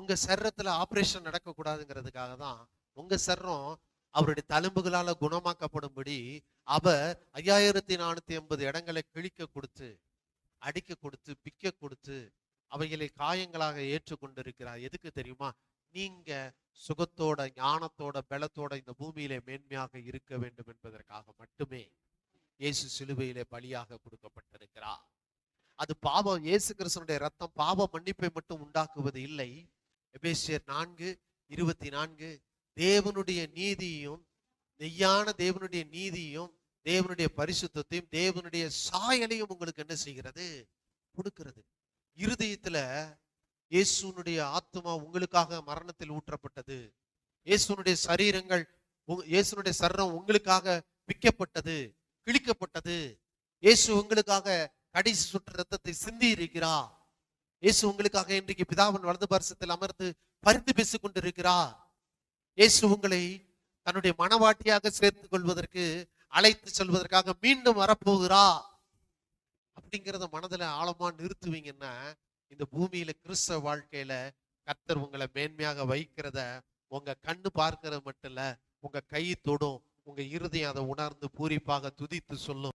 உங்க சரீரத்துல ஆபரேஷன் நடக்க கூடாதுங்கிறதுக்காக தான் உங்க சர்ரம் அவருடைய தழும்புகளால குணமாக்கப்படும்படி அவர் 5450 இடங்களை கிழிக்க கொடுத்து, அடிக்க கொடுத்து, பிக்க கொடுத்து, அவைகளை காயங்களாக ஏற்றுக்கொண்டிருக்கிறார். எதுக்கு தெரியுமா? நீங்க சுகத்தோட, ஞானத்தோட, பலத்தோட இந்த பூமியிலே மேன்மையாக இருக்க வேண்டும் என்பதற்காக மட்டுமே இயேசு சிலுவையிலே பலியாக கொடுக்கப்பட்டிருக்கிறார். அது பாவம், இயேசு கிறிஸ்துவினுடைய ரத்தம் பாவ மன்னிப்பை மட்டும் உண்டாக்குவது இல்லை. எபேசியர் 4:24 தேவனுடைய நீதியும், மெய்யான தேவனுடைய நீதியும், தேவனுடைய பரிசுத்தத்தையும், தேவனுடைய சாயலையும் உங்களுக்கு என்ன செய்கிறது? கொடுக்கிறது. இருதயத்துல இயேசுனுடைய ஆத்துமா உங்களுக்காக மரணத்தில் ஊற்றப்பட்டது. இயேசுனுடைய சரீரங்கள், இயேசுனுடைய சரீரம் உங்களுக்காக பிக்கப்பட்டது, கிழிக்கப்பட்டது. இயேசு உங்களுக்காக கடைசி சுற்று ரத்தத்தை சிந்தி இருக்கிறார். இயேசு உங்களுக்காக இன்றைக்கு பிதாவின் வலது பார்சத்தில் அமர்ந்து பரிந்து பேசிக் கொண்டிருக்கிறார். இயேசு உங்களை தன்னுடைய மனவாட்டியாக சேர்த்துக் கொள்வதற்கு, அழைத்து செல்வதற்காக மீண்டும் வரப்போகிறா. அப்படிங்கிறத மனதில் ஆழமா நிறுத்துவீங்கன்னா, இந்த பூமியில கிறிஸ்தவ வாழ்க்கையில கர்த்தர் உங்களை மேன்மையாக வைக்கிறத உங்க கண்ணு பார்க்கிறது மட்டும் இல்ல, உங்க கை தொடும், உங்க இருதயம் அதை உணர்ந்து பூரிப்பாக துதித்து சொல்லும்.